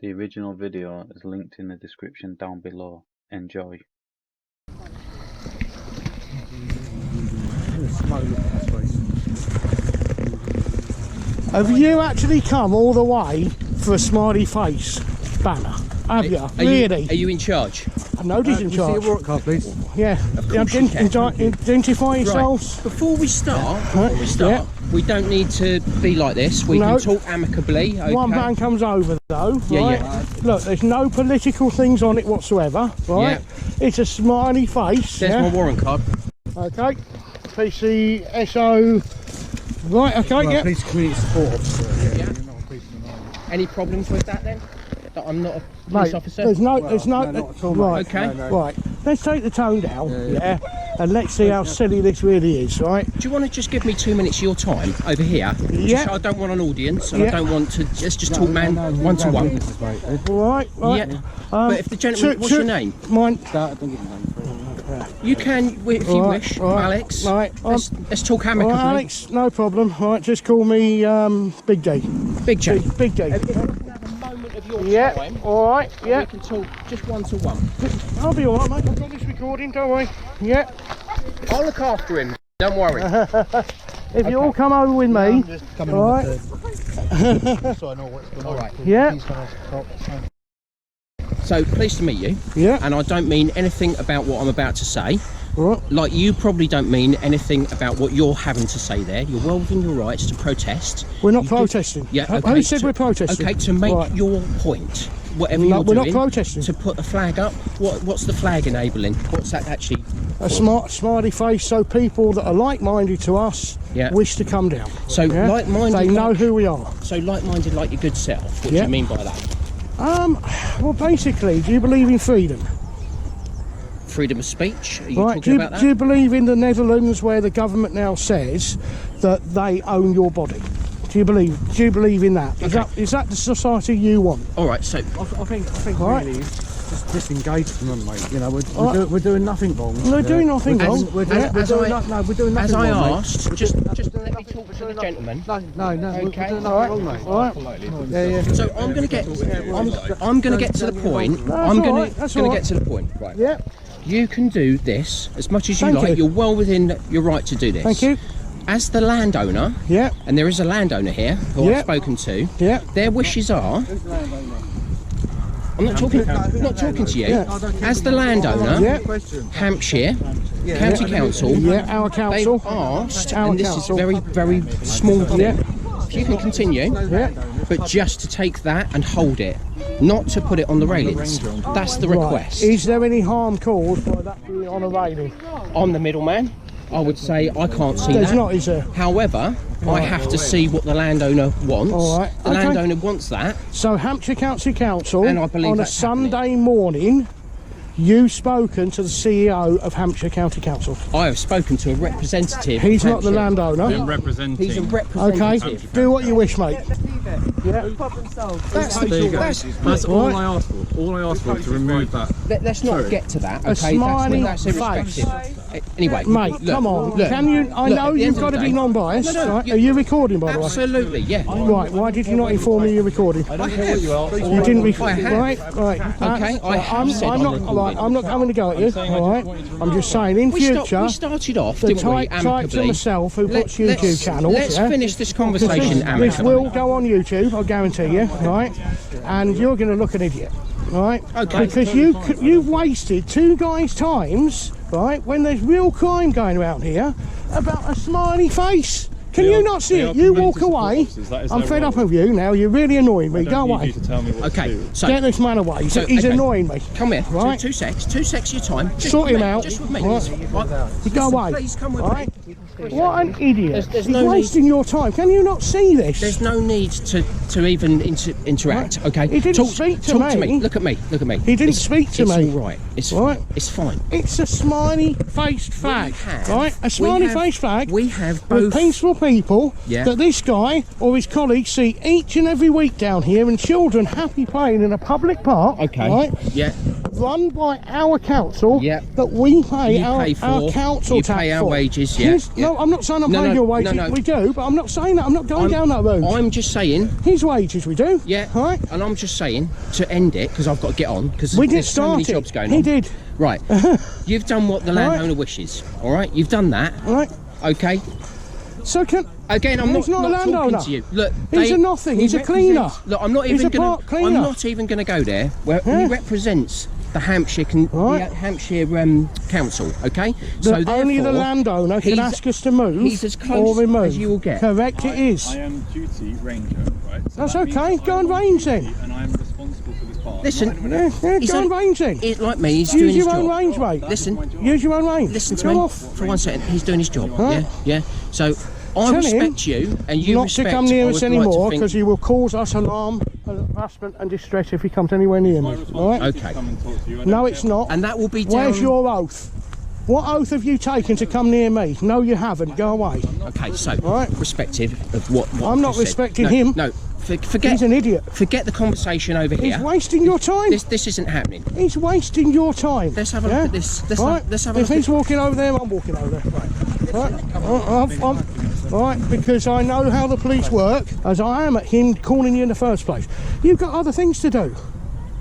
The original video is linked in the description down below. Enjoy. Have you actually come all the way for a smiley face banner? Have you? Really? Are you in charge? Nobody's in charge. See your work card, please. Yeah. Identify yourselves. Right. Before we start, we don't need to be like this. We can talk amicably. Okay? One man comes over though. Yeah. Look, there's no political things on it whatsoever. Right. Yeah. It's a smiley face. There's my warrant card. Okay. PCSO. Right. Okay. Well, yeah. Police community support officer. Yeah. You're not a policeman, are you? Any problems with that then? That I'm not a police officer? There's no, not at all, right, okay. Right, let's take the tone down, and let's see how silly this really is, right? Do you want to just give me 2 minutes of your time over here? Yeah. Just, I don't want an audience, and I don't want to just talk one to one. Right. Yeah. But if the gentleman, what's your name? Mine. You can, if you wish, Alex. Right. Let's talk amicably. Right, Alex, no problem. Right, just call me Big D. Big J. Big D. If you can have a moment of your time, all right, yeah. we can talk just one to one. I'll be all right, mate. I've got this recording, don't worry. Yeah. I'll look after him, don't worry. If you all come over with me, all right. So I know what's going on. All right. Yeah. So, pleased to meet you. Yeah. And I don't mean anything about what I'm about to say. Right. Like you probably don't mean anything about what you're having to say there. You're well within your rights to protest. We're not protesting. Yeah, okay. Who said we're protesting? Okay, to make your point, whatever you're doing. We're not protesting. To put the flag up. What's the flag enabling? What's that actually? A smiley face, so people that are like-minded to us wish to come down. So like-minded. They know who we are. So like-minded, like your good self. What do you mean by that? Well, basically, do you believe in freedom? Freedom of speech? Are you talking about that? Do you believe in the Netherlands, where the government now says that they own your body? Do you believe in that? Is that the society you want? All right. So I think really just disengage from them, mate. You know, we're doing nothing wrong. We're doing nothing wrong. We're doing nothing as I wrong, asked, just let me talk to the gentleman. No, okay. we're doing nothing wrong, mate. All right. Yeah. So I'm going to get to the point. I'm going to get to the point. Right. Yeah. You can do this as much as you like. You're well within your right to do this. Thank you. As the landowner, and there is a landowner here who I've spoken to, their wishes are... I'm not talking to you. As the landowner, Hampshire County Council, our council, they've asked, and this is very, very small thing, if you can continue, but just to take that and hold it, not to put it on the railings. That's the request. Is there any harm caused by that being on a railing? I'm the middleman. I would say I can't see There's that. not, is there? However, I have to see what the landowner wants. All right. The landowner wants that. So Hampshire County Council, And I believe on a that's Sunday morning, you've spoken to the CEO of Hampshire County Council. I have spoken to a representative. He's not the landowner. He's a representative. Okay, do what you wish, mate. Yeah. That's all I asked for. All I asked for to remove that. Let's not get to that. A smiley that's irrespective. Anyway, mate, come on. Can you? I know you've got to be non-biased. Right? Are you recording, by the way? Absolutely, yeah. Right. Why did you not inform me you're recording? I don't care what you asked. You didn't I have. Right. Okay. I'm not having to go at you. All right. I'm just saying, in future, we started off, the didn't we, type to amicably. myself who puts YouTube channels. Let's finish this conversation amicably. This will go on YouTube, I guarantee you. Right. And you're going to look an idiot. Right. Okay. Because you've wasted two guys' times. Right, when there's real crime going around here about a smiley face. Can you not see it? You walk away. I'm fed up of you now. You're really annoying me. Go away. Okay, so get this man away. He's annoying me. Come here. Right. Two secs of your time. Sort him out. Just with me. Right. You go away. Please come with right. me. What an idiot. There's He's no wasting your time. Can you not see this? There's no need to even interact. Right. Okay. He didn't speak to me. Look at me. He didn't speak to me. It's all right. It's fine. It's a smiley-faced flag. Right. A smiley-faced flag. We have both with peaceful people. That this guy or his colleagues see each and every week down here, and children happy playing in a public park. Okay. Right. Yeah. Run by our council. Yeah. That we pay our for. council You tax pay our for. wages. Yeah. No, I'm not saying I'm paying your wages. We do, but I'm not saying that. I'm not going down that road. I'm just saying. His wages, we do. Yeah. Right. And I'm just saying to end it because I've got to get on because we did there's so many start jobs going on. on. He did. Right. You've done what the landowner wishes. All right. You've done that. Right. Okay. So again, I'm not a landowner. talking to you. Look, he's a nothing. He's a cleaner. Look, I'm not even going to. I'm not even going to go there. Where he represents the Hampshire Council. Okay. So only the landowner can ask us to move. He's as close as you will get. Correct. It is. I am duty ranger, right? So that's okay. Go and range then. And I am responsible for this part. Listen. Go and range then. It's like me. He's doing his job. Use your own range, mate. Listen. Use your own range. Listen to me. Off. For 1 second. He's doing his job. Yeah. So I respect you, and you not to come near us anymore because you will cause us alarm, harassment, and distress if he comes anywhere near me. Right? Okay. No, it's not. And that will be down. Where's your oath? What oath have you taken to come near me? No, you haven't. Go away. Okay, so respective of what I'm not respecting him. No, forget. He's an idiot. Forget the conversation over here. He's wasting your time. This isn't happening. He's wasting your time. Let's have a look at this. Let's have a look. If he's walking over there, I'm walking over there. Right, because I know how the police work, as I am at him calling you in the first place. You've got other things to do.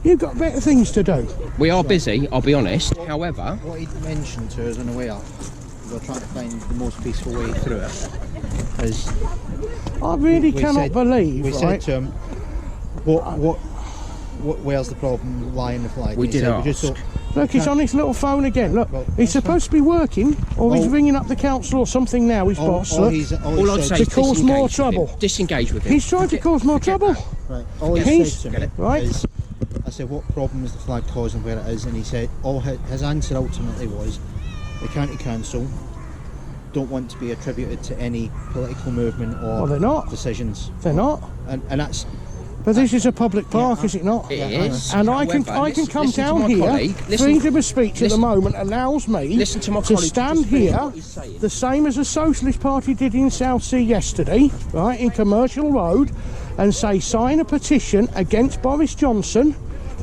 You've got better things to do. We are busy, I'll be honest. However, what he mentioned to us on the way up, we're trying to find the most peaceful way through it. Is I really cannot believe. We said to him, where's the problem lying the flag? We did ask. Look, he's on his little phone again. Look, he's supposed to be working, or he's ringing up the council or something now, his boss. All I'd say is to cause more trouble. Disengage with him. He's trying to cause more trouble. Right. All he said to me is, I said, what problem is the flag causing where it is? And he said, his answer ultimately was, the county council don't want to be attributed to any political movement or they're not. decisions. They're not. And that's... But this is a public park, is it not? It is. And I can come down here. Freedom of speech at the moment allows me to stand here, the same as the Socialist Party did in Southsea yesterday, right, in Commercial Road, and say, sign a petition against Boris Johnson,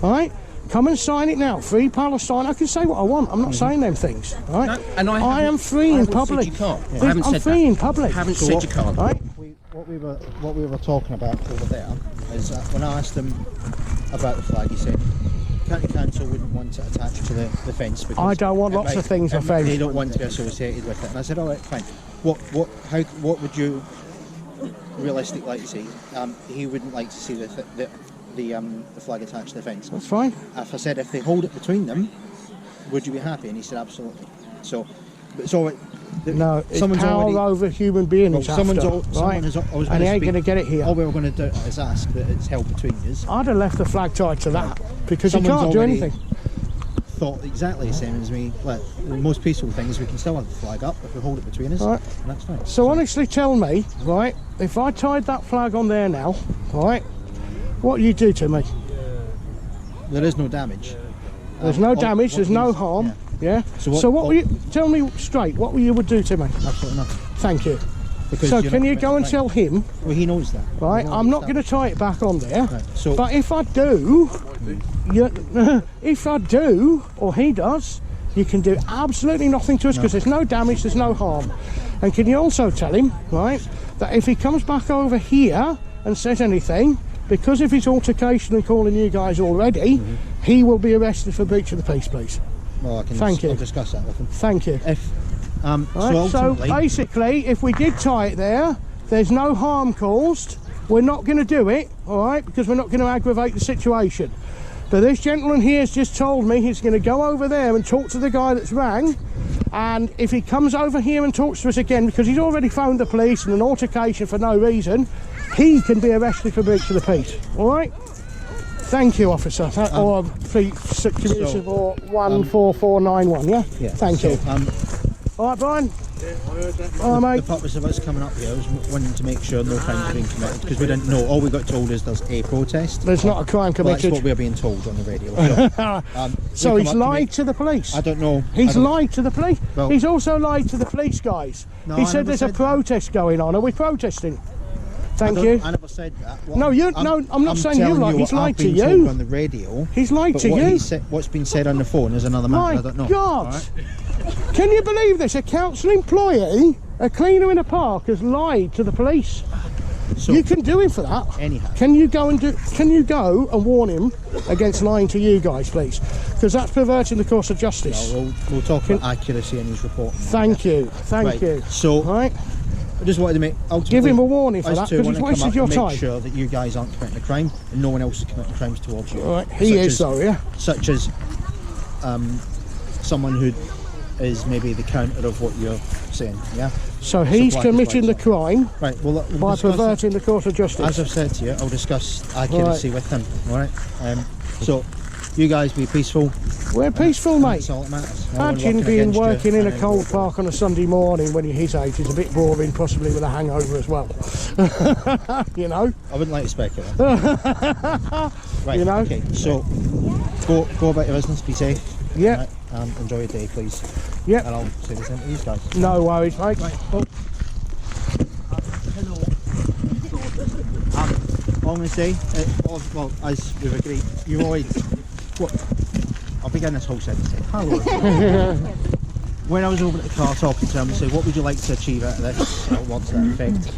right? Come and sign it now. Free Palestine. I can say what I want. I'm not saying them things, right? No, and I am free in public. You can't. I haven't said free in public. I haven't said you can't. Right? What we were talking about over there is that when I asked him about the flag, he said county council wouldn't want it attached to the fence because I don't want lots of things on fence. They don't want to be associated with it. And I said, all right, fine. What would you realistically like to see? He wouldn't like to see the flag attached to the fence. That's fine. If I said if they hold it between them, would you be happy? And he said absolutely. So no, it's power over human beings. Someone has and he ain't going to get it here. All we were going to do is ask that it's held between us. I'd have left the flag tied to that because you can't do anything. Thought exactly the same as me. Like the most peaceful thing is we can still have the flag up if we hold it between us, and that's fine. So honestly, tell me, right? If I tied that flag on there now, right? What you do to me? There is no damage. There's no damage. There's no harm. Yeah. So what will you tell me straight? What you would do to me? Absolutely nothing. Thank you. Because so can you go and tell him? Well, he knows that. Right. I'm not going to tie it back on there. Right. So, but if I do, if I do, or he does, you can do absolutely nothing to us because there's no damage. There's no harm. And can you also tell him, right, that if he comes back over here and says anything, because of his altercation and calling you guys already, he will be arrested for breach of the peace, please. Well, I can I'll discuss that with him. Thank you. If, so basically, if we did tie it there, there's no harm caused. We're not going to do it, all right, because we're not going to aggravate the situation. But this gentleman here has just told me he's going to go over there and talk to the guy that's rang. And if he comes over here and talks to us again, because he's already phoned the police and an altercation for no reason, he can be arrested for breach of the peace. All right? Thank you, officer. Or 14491, yeah? Yeah. Thank you. All right, Brian? All right, mate. The purpose of us coming up here was wanting to make sure no crimes are being committed, because we didn't know. All we got told is there's a protest. There's not a crime committed. That's what we're being told on the radio. So he's lied to the police. I don't know. He's lied to the police. Well, he's also lied to the police guys. No, he said there's a protest going on. Are we protesting? Thank you. I never said that. No, I'm not saying you lied. He's lied to you. On the radio. He's lied to you. What's been said on the phone is another matter. I don't know. My God. Can you believe this? A council employee A cleaner in a park has lied to the police. So, you can do him for that. Anyhow. Can you go and warn him against lying to you guys, please? Because that's perverting the course of justice. No, we'll talk about accuracy in his report. Thank you. Thank you. So, right. I just wanted to give him a warning for that, because he's wasted your time. Make sure that you guys aren't committing a crime and no one else is committing crimes towards you. Right. He is though, yeah. Such as someone who is maybe the counter of what you're saying, yeah? So he's committing the crime we'll by perverting the course of justice. As I've said to you, I'll discuss accuracy with him, alright? So, you guys be peaceful. We're peaceful, mate. That's all that matters. Imagine working in a cold park on a Sunday morning when you're his age is a bit boring, possibly with a hangover as well. You know? I wouldn't like to speculate. Right, you know? Okay, so go about your business, be safe. Yeah. Right, enjoy your day, please. Yeah. And I'll say the same to these guys. No worries, mate. Right. All I'm going to say, well, as we've agreed, you always... I'll begin this whole sentence. Hello. When I was over at the car talking to him, I said, what would you like to achieve out of this? Or what's that effect?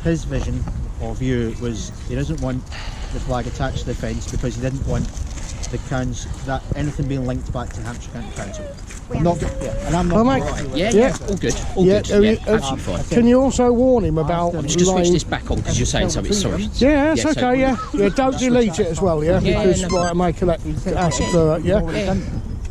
His vision or view was he doesn't want the flag attached to the fence because he didn't want that anything being linked back to Hampshire County Council. I'm not, and I'm not. Yeah, all good, all good. Absolutely fine. Can you also warn him about? I'm just switch this back on because you're saying something. Sorry. Yeah, that's okay. Yeah, don't delete it as well. Yeah, because it may collect acid through it. Yeah.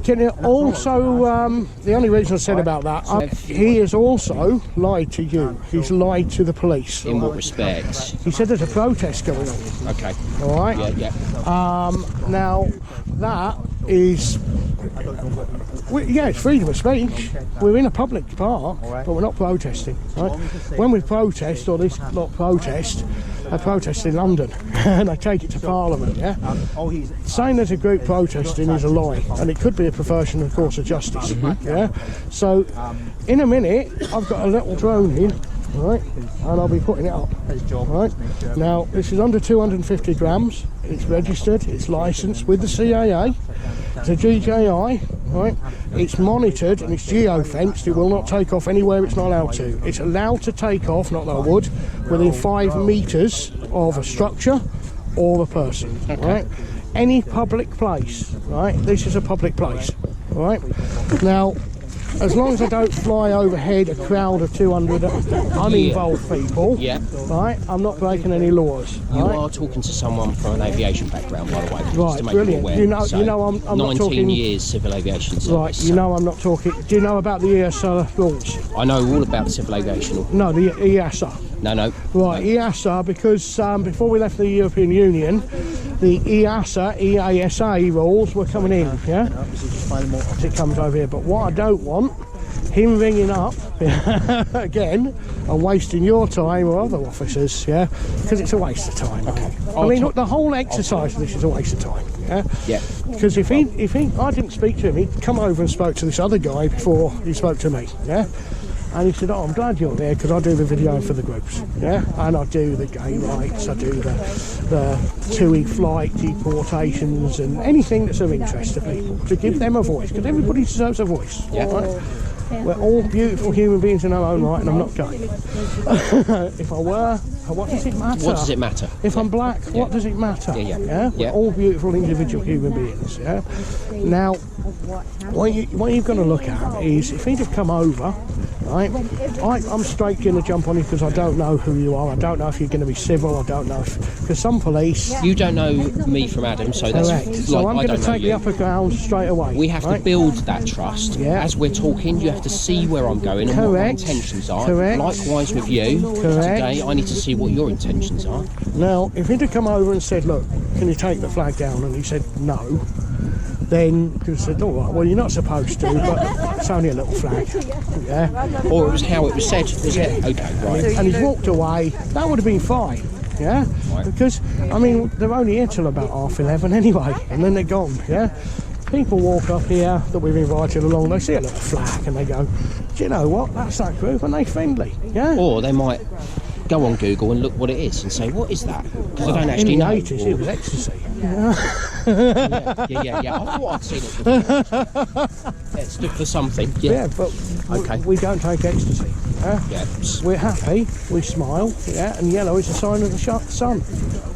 Can you also? The only reason I said about that, he has also lied to you. He's lied to the police. In what respects? He said there's a protest going on. Okay. All right. Yeah. Now that is. It's freedom of speech. We're in a public park, but we're not protesting. Right? When we protest, or this lot protest, they protest in London and they take it to Parliament. Yeah, saying there's a group protesting is a lie, and it could be a perversion of the course of justice. Yeah. So, in a minute, I've got a little drone in. Right, and I'll be putting it up. Right, now this is under 250 grams. It's registered. It's licensed with the CAA. It's a DJI. Right, it's monitored and it's geo-fenced. It will not take off anywhere it's not allowed to. It's allowed to take off, not that I would, within 5 meters of a structure or a person. Right, any public place. Right, this is a public place. Right, now. As long as I don't fly overhead a crowd of 200 uninvolved people, right, I'm not breaking any laws. You are talking to someone from an aviation background, by the way. Right, to make brilliant. You aware. You know, I'm 19 not talking. years civil aviation service. Right, you know, I'm not talking. Do you know about the EASA rules? I know all about the civil aviation law. No, the EASA. No. Right, EASA, because before we left the European Union, the EASA rules were coming in, yeah? It comes over here, but what I don't want, him ringing up again and wasting your time or other officers, yeah? Because it's a waste of time. Okay. I mean, look, the whole exercise of this is a waste of time, yeah? Yeah. Because if I didn't speak to him, he'd come over and spoke to this other guy before he spoke to me, yeah? And he said, oh, I'm glad you're there because I do the video for the groups, yeah? And I do the gay rights, I do the TUI flight deportations and anything that's of interest to people, to give them a voice, because everybody deserves a voice, right? We're all beautiful human beings in our own right, and I'm not gay. If I were, what does it matter? What does it matter? If I'm black, what does it matter? Yeah. We're all beautiful individual human beings, yeah? Now, what you've got to look at is, if he'd have come over, right, I'm straight going to jump on you because I don't know who you are. I don't know if you're going to be civil. I don't know if... Because some police... You don't know me from Adam, so that's... Correct. So I'm going to take the upper ground straight away. We have to build that trust. Yeah. As we're talking, you have to see where I'm going and what my intentions are. Correct. Likewise with you. Correct. Today, I need to see what your intentions are. Now, if he'd have come over and said, look, can you take the flag down? And he said, no. Then he said, all right, well, you're not supposed to, but it's only a little flag. Yeah. Or it was how it was said, was it? Okay, right. And he's walked away. That would have been fine. Yeah. Right. Because, I mean, they're only here till about 11:30 anyway, and then they're gone. Yeah. People walk up here that we've invited along, they see a little flag and they go, do you know what, that's that group and they're friendly, yeah? Or they might go on Google and look what it is and say, what is that? Because I don't actually know. In the 80s, it was ecstasy. Yeah. I thought I'd seen it before. It stood for something. Yeah, but Okay. We don't take ecstasy. Yeah. We're happy, we smile, yeah, and yellow is a sign of the sun.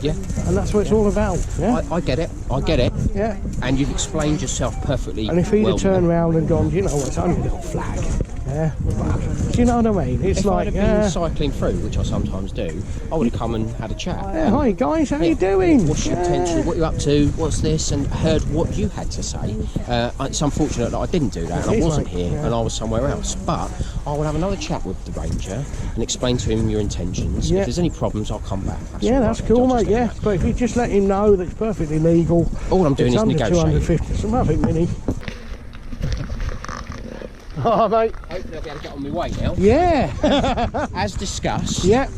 Yeah. And that's what it's all about, yeah? I get it, Yeah. and you've explained yourself perfectly. And if he'd well, have turned round and gone, you know what, it's only a little flag, yeah? Do you know what I mean? It's if like, I'd have been cycling through, which I sometimes do, I would have come and had a chat. yeah, hi guys, how you doing? What's your intention? What are you up to? What's this? And heard what you had to say. It's unfortunate that I didn't do that, and I wasn't here, and I was somewhere else. But I will have another chat with the ranger and explain to him your intentions. Yeah. If there's any problems, I'll come back. That's cool, mate. Yeah, but if you just let him know that it's perfectly legal. All I'm doing it's is under negotiating. 250. It's a nothing, Mini. Oh, mate. Hopefully I'll be able to get on my way now. Yeah. As discussed. Yeah.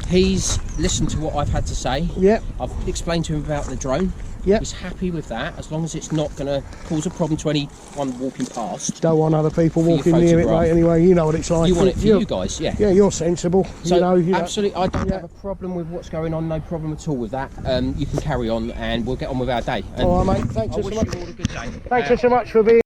He's listened to what I've had to say. Yeah. I've explained to him about the drone. Yeah. He's happy with that, as long as it's not going to cause a problem to anyone walking past. Don't want other people For your walking near it, photograph. mate. Anyway, you know what it's like. You want it for you guys, yeah. Yeah, you're sensible. So you know, absolutely, I don't have a problem with what's going on. No problem at all with that. You can carry on, and we'll get on with our day. And all right, mate. Thanks I so wish much. you all a good day. Thanks so much for being.